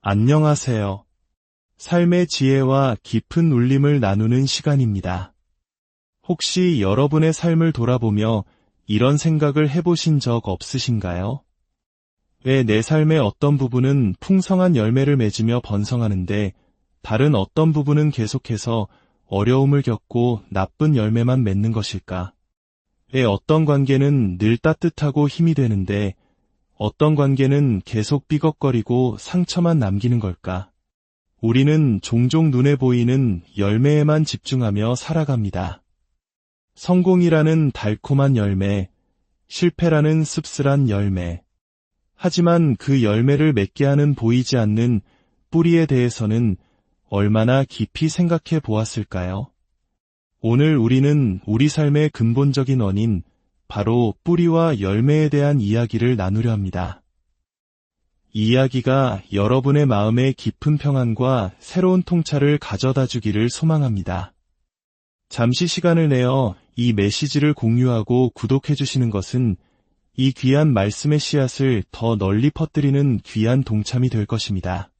안녕하세요. 삶의 지혜와 깊은 울림을 나누는 시간입니다. 혹시 여러분의 삶을 돌아보며 이런 생각을 해보신 적 없으신가요? 왜 내 삶의 어떤 부분은 풍성한 열매를 맺으며 번성하는데 다른 어떤 부분은 계속해서 어려움을 겪고 나쁜 열매만 맺는 것일까? 왜 어떤 관계는 늘 따뜻하고 힘이 되는데 어떤 관계는 계속 삐걱거리고 상처만 남기는 걸까? 우리는 종종 눈에 보이는 열매에만 집중하며 살아갑니다. 성공이라는 달콤한 열매, 실패라는 씁쓸한 열매. 하지만 그 열매를 맺게 하는 보이지 않는 뿌리에 대해서는 얼마나 깊이 생각해 보았을까요? 오늘 우리는 우리 삶의 근본적인 원인, 바로 뿌리와 열매에 대한 이야기를 나누려 합니다. 이 이야기가 여러분의 마음에 깊은 평안과 새로운 통찰을 가져다 주기를 소망합니다. 잠시 시간을 내어 이 메시지를 공유하고 구독해 주시는 것은 이 귀한 말씀의 씨앗을 더 널리 퍼뜨리는 귀한 동참이 될 것입니다.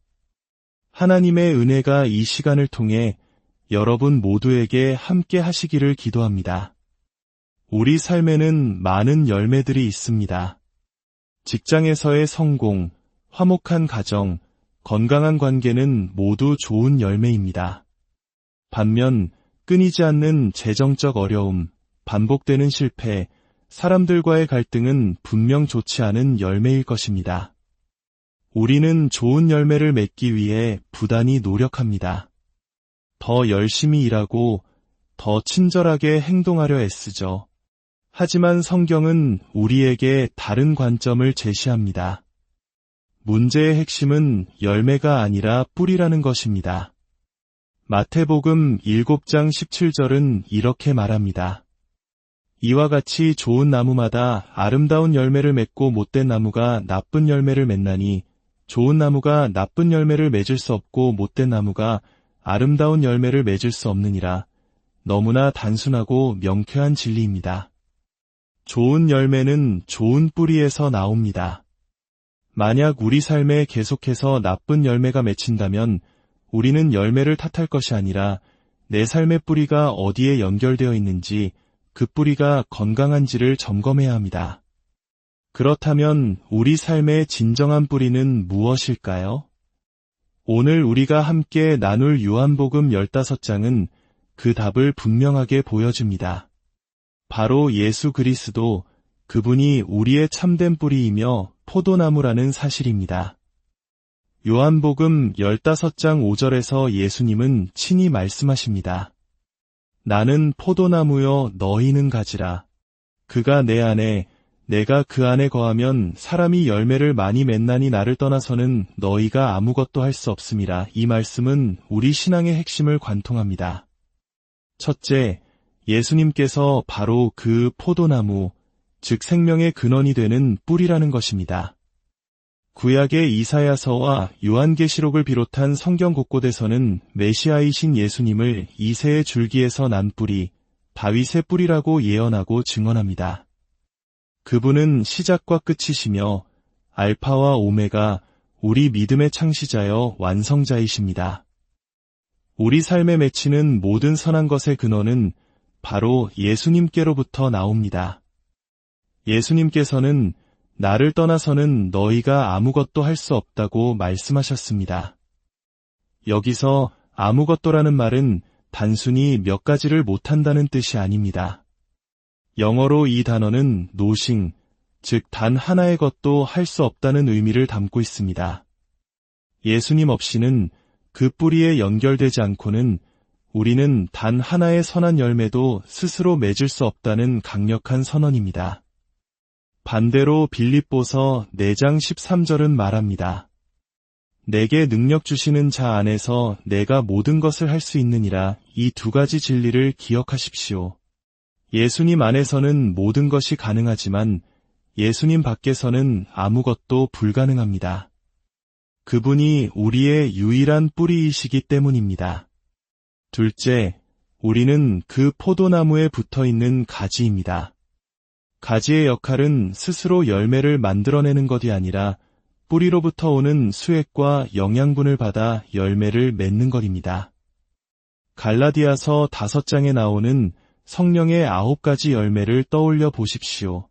하나님의 은혜가 이 시간을 통해 여러분 모두에게 함께 하시기를 기도합니다. 우리 삶에는 많은 열매들이 있습니다. 직장에서의 성공, 화목한 가정, 건강한 관계는 모두 좋은 열매입니다. 반면 끊이지 않는 재정적 어려움, 반복되는 실패, 사람들과의 갈등은 분명 좋지 않은 열매일 것입니다. 우리는 좋은 열매를 맺기 위해 부단히 노력합니다. 더 열심히 일하고 더 친절하게 행동하려 애쓰죠. 하지만 성경은 우리에게 다른 관점을 제시합니다. 문제의 핵심은 열매가 아니라 뿌리라는 것입니다. 마태복음 7장 17절은 이렇게 말합니다. 이와 같이 좋은 나무마다 아름다운 열매를 맺고 못된 나무가 나쁜 열매를 맺나니 좋은 나무가 나쁜 열매를 맺을 수 없고 못된 나무가 아름다운 열매를 맺을 수 없느니라. 너무나 단순하고 명쾌한 진리입니다. 좋은 열매는 좋은 뿌리에서 나옵니다. 만약 우리 삶에 계속해서 나쁜 열매가 맺힌다면 우리는 열매를 탓할 것이 아니라 내 삶의 뿌리가 어디에 연결되어 있는지 그 뿌리가 건강한지를 점검해야 합니다. 그렇다면 우리 삶의 진정한 뿌리는 무엇일까요? 오늘 우리가 함께 나눌 요한복음 15장은 그 답을 분명하게 보여줍니다. 바로 예수 그리스도, 그분이 우리의 참된 뿌리이며 포도나무라는 사실입니다. 요한복음 15장 5절에서 예수님은 친히 말씀하십니다. 나는 포도나무여 너희는 가지라. 그가 내 안에, 내가 그 안에 거하면 사람이 열매를 많이 맺나니 나를 떠나서는 너희가 아무것도 할 수 없음이라. 이 말씀은 우리 신앙의 핵심을 관통합니다. 첫째, 예수님께서 바로 그 포도나무, 즉 생명의 근원이 되는 뿌리라는 것입니다. 구약의 이사야서와 요한계시록을 비롯한 성경 곳곳에서는 메시아이신 예수님을 이새의 줄기에서 난 뿌리, 다윗의 뿌리라고 예언하고 증언합니다. 그분은 시작과 끝이시며 알파와 오메가, 우리 믿음의 창시자여 완성자이십니다. 우리 삶에 맺히는 모든 선한 것의 근원은 바로 예수님께로부터 나옵니다. 예수님께서는 나를 떠나서는 너희가 아무것도 할 수 없다고 말씀하셨습니다. 여기서 아무것도라는 말은 단순히 몇 가지를 못한다는 뜻이 아닙니다. 영어로 이 단어는 nothing, 즉 단 하나의 것도 할 수 없다는 의미를 담고 있습니다. 예수님 없이는 그 뿌리에 연결되지 않고는 우리는 단 하나의 선한 열매도 스스로 맺을 수 없다는 강력한 선언입니다. 반대로 빌립보서 4장 13절은 말합니다. 내게 능력 주시는 자 안에서 내가 모든 것을 할 수 있느니라. 이 두 가지 진리를 기억하십시오. 예수님 안에서는 모든 것이 가능하지만 예수님 밖에서는 아무것도 불가능합니다. 그분이 우리의 유일한 뿌리이시기 때문입니다. 둘째, 우리는 그 포도나무에 붙어있는 가지입니다. 가지의 역할은 스스로 열매를 만들어내는 것이 아니라 뿌리로부터 오는 수액과 영양분을 받아 열매를 맺는 것입니다. 갈라디아서 5장에 나오는 성령의 9가지 열매를 떠올려 보십시오.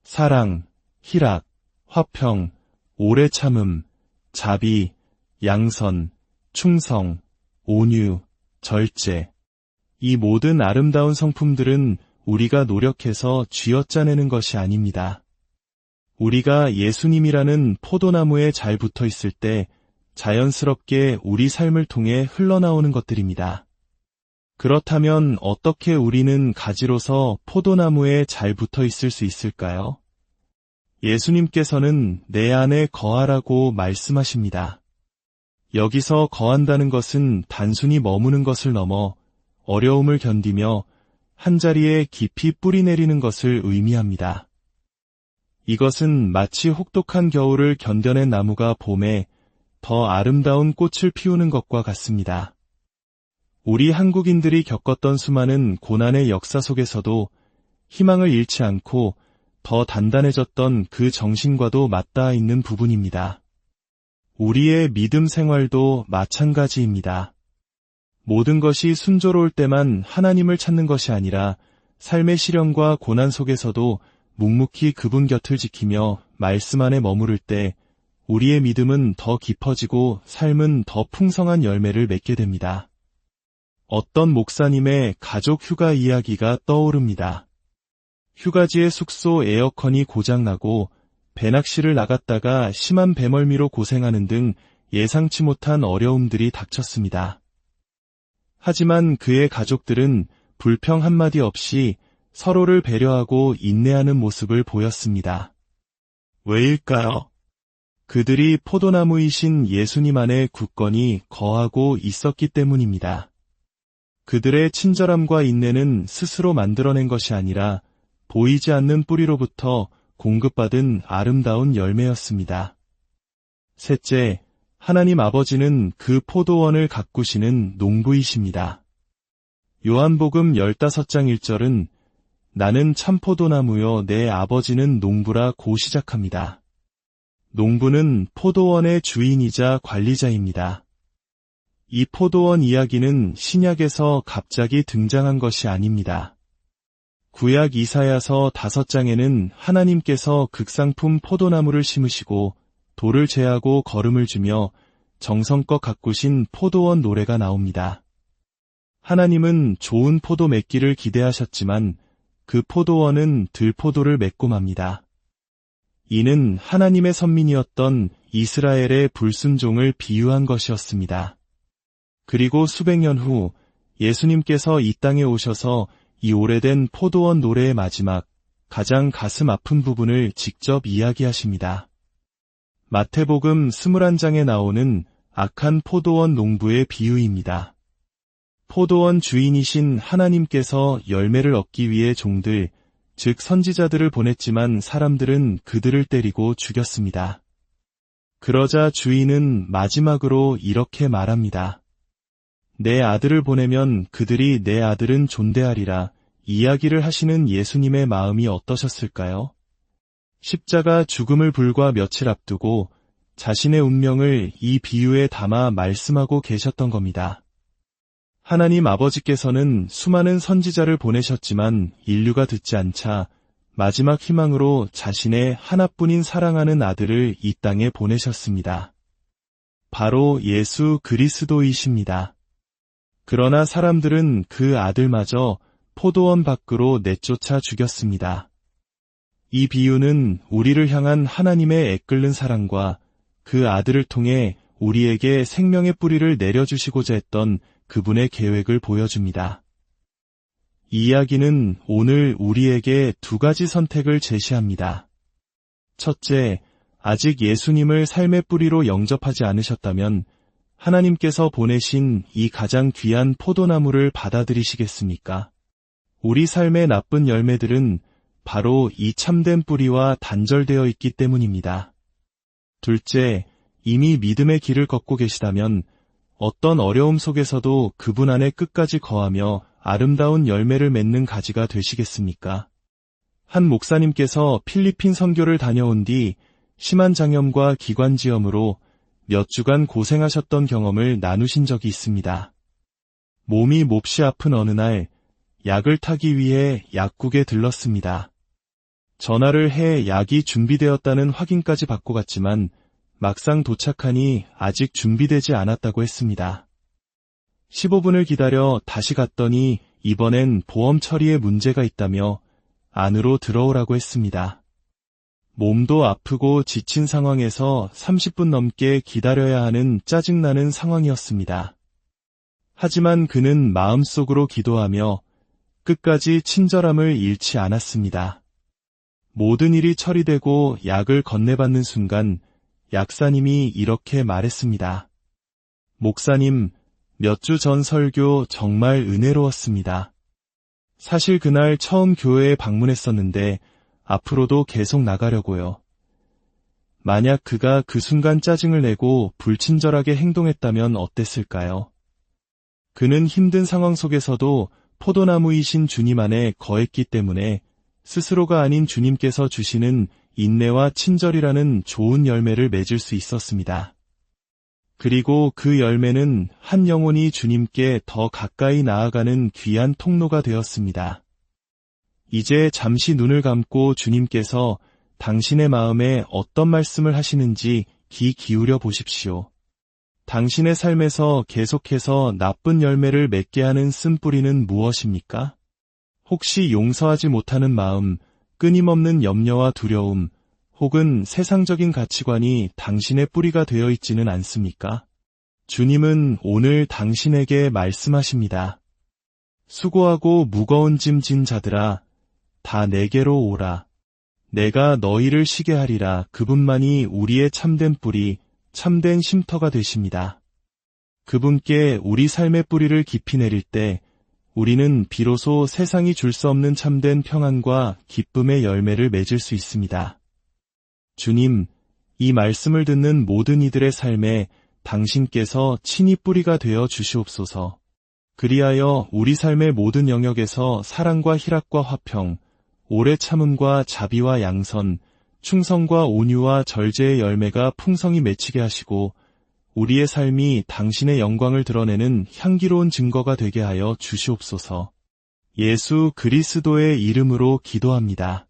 사랑, 희락, 화평, 오래 참음, 자비, 양선, 충성, 온유, 절제. 이 모든 아름다운 성품들은 우리가 노력해서 쥐어짜내는 것이 아닙니다. 우리가 예수님이라는 포도나무에 잘 붙어 있을 때 자연스럽게 우리 삶을 통해 흘러나오는 것들입니다. 그렇다면 어떻게 우리는 가지로서 포도나무에 잘 붙어 있을 수 있을까요? 예수님께서는 내 안에 거하라고 말씀하십니다. 여기서 거한다는 것은 단순히 머무는 것을 넘어 어려움을 견디며 한자리에 깊이 뿌리 내리는 것을 의미합니다. 이것은 마치 혹독한 겨울을 견뎌낸 나무가 봄에 더 아름다운 꽃을 피우는 것과 같습니다. 우리 한국인들이 겪었던 수많은 고난의 역사 속에서도 희망을 잃지 않고 더 단단해졌던 그 정신과도 맞닿아 있는 부분입니다. 우리의 믿음 생활도 마찬가지입니다. 모든 것이 순조로울 때만 하나님을 찾는 것이 아니라 삶의 시련과 고난 속에서도 묵묵히 그분 곁을 지키며 말씀 안에 머무를 때 우리의 믿음은 더 깊어지고 삶은 더 풍성한 열매를 맺게 됩니다. 어떤 목사님의 가족 휴가 이야기가 떠오릅니다. 휴가지의 숙소 에어컨이 고장나고 배낚시를 나갔다가 심한 배멀미로 고생하는 등 예상치 못한 어려움들이 닥쳤습니다. 하지만 그의 가족들은 불평 한마디 없이 서로를 배려하고 인내하는 모습을 보였습니다. 왜일까요? 그들이 포도나무이신 예수님 안에 굳건히 거하고 있었기 때문입니다. 그들의 친절함과 인내는 스스로 만들어낸 것이 아니라 보이지 않는 뿌리로부터 공급받은 아름다운 열매였습니다. 셋째, 하나님 아버지는 그 포도원을 가꾸시는 농부이십니다. 요한복음 15장 1절은 나는 참포도나무요 내 아버지는 농부라고 시작합니다. 농부는 포도원의 주인이자 관리자입니다. 이 포도원 이야기는 신약에서 갑자기 등장한 것이 아닙니다. 구약 이사야서 5장에는 하나님께서 극상품 포도나무를 심으시고 돌을 제하고 거름을 주며 정성껏 가꾸신 포도원 노래가 나옵니다. 하나님은 좋은 포도 맺기를 기대하셨지만 그 포도원은 들포도를 맺고 맙니다. 이는 하나님의 선민이었던 이스라엘의 불순종을 비유한 것이었습니다. 그리고 수백 년 후 예수님께서 이 땅에 오셔서 이 오래된 포도원 노래의 마지막, 가장 가슴 아픈 부분을 직접 이야기하십니다. 마태복음 21장에 나오는 악한 포도원 농부의 비유입니다. 포도원 주인이신 하나님께서 열매를 얻기 위해 종들, 즉 선지자들을 보냈지만 사람들은 그들을 때리고 죽였습니다. 그러자 주인은 마지막으로 이렇게 말합니다. 내 아들을 보내면 그들이 내 아들은 존대하리라 이야기를 하시는 예수님의 마음이 어떠셨을까요? 십자가 죽음을 불과 며칠 앞두고 자신의 운명을 이 비유에 담아 말씀하고 계셨던 겁니다. 하나님 아버지께서는 수많은 선지자를 보내셨지만 인류가 듣지 않자 마지막 희망으로 자신의 하나뿐인 사랑하는 아들을 이 땅에 보내셨습니다. 바로 예수 그리스도이십니다. 그러나 사람들은 그 아들마저 포도원 밖으로 내쫓아 죽였습니다. 이 비유는 우리를 향한 하나님의 애끓는 사랑과 그 아들을 통해 우리에게 생명의 뿌리를 내려주시고자 했던 그분의 계획을 보여줍니다. 이 이야기는 오늘 우리에게 두 가지 선택을 제시합니다. 첫째, 아직 예수님을 삶의 뿌리로 영접하지 않으셨다면 하나님께서 보내신 이 가장 귀한 포도나무를 받아들이시겠습니까? 우리 삶의 나쁜 열매들은 바로 이 참된 뿌리와 단절되어 있기 때문입니다. 둘째, 이미 믿음의 길을 걷고 계시다면 어떤 어려움 속에서도 그분 안에 끝까지 거하며 아름다운 열매를 맺는 가지가 되시겠습니까? 한 목사님께서 필리핀 선교를 다녀온 뒤 심한 장염과 기관지염으로 몇 주간 고생하셨던 경험을 나누신 적이 있습니다. 몸이 몹시 아픈 어느 날 약을 타기 위해 약국에 들렀습니다. 전화를 해 약이 준비되었다는 확인까지 받고 갔지만 막상 도착하니 아직 준비되지 않았다고 했습니다. 15분을 기다려 다시 갔더니 이번엔 보험 처리에 문제가 있다며 안으로 들어오라고 했습니다. 몸도 아프고 지친 상황에서 30분 넘게 기다려야 하는 짜증나는 상황이었습니다. 하지만 그는 마음속으로 기도하며 끝까지 친절함을 잃지 않았습니다. 모든 일이 처리되고 약을 건네받는 순간 약사님이 이렇게 말했습니다. 목사님, 몇 주 전 설교 정말 은혜로웠습니다. 사실 그날 처음 교회에 방문했었는데 앞으로도 계속 나가려고요. 만약 그가 그 순간 짜증을 내고 불친절하게 행동했다면 어땠을까요? 그는 힘든 상황 속에서도 포도나무이신 주님 안에 거했기 때문에 스스로가 아닌 주님께서 주시는 인내와 친절이라는 좋은 열매를 맺을 수 있었습니다. 그리고 그 열매는 한 영혼이 주님께 더 가까이 나아가는 귀한 통로가 되었습니다. 이제 잠시 눈을 감고 주님께서 당신의 마음에 어떤 말씀을 하시는지 귀 기울여 보십시오. 당신의 삶에서 계속해서 나쁜 열매를 맺게 하는 쓴뿌리는 무엇입니까? 혹시 용서하지 못하는 마음, 끊임없는 염려와 두려움, 혹은 세상적인 가치관이 당신의 뿌리가 되어 있지는 않습니까? 주님은 오늘 당신에게 말씀하십니다. 수고하고 무거운 짐 진 자들아, 다 내게로 오라. 내가 너희를 쉬게 하리라. 그분만이 우리의 참된 뿌리, 참된 쉼터가 되십니다. 그분께 우리 삶의 뿌리를 깊이 내릴 때 우리는 비로소 세상이 줄 수 없는 참된 평안과 기쁨의 열매를 맺을 수 있습니다. 주님, 이 말씀을 듣는 모든 이들의 삶에 당신께서 친히 뿌리가 되어 주시옵소서. 그리하여 우리 삶의 모든 영역에서 사랑과 희락과 화평, 오래 참음과 자비와 양선, 충성과 온유와 절제의 열매가 풍성히 맺히게 하시고 우리의 삶이 당신의 영광을 드러내는 향기로운 증거가 되게 하여 주시옵소서. 예수 그리스도의 이름으로 기도합니다.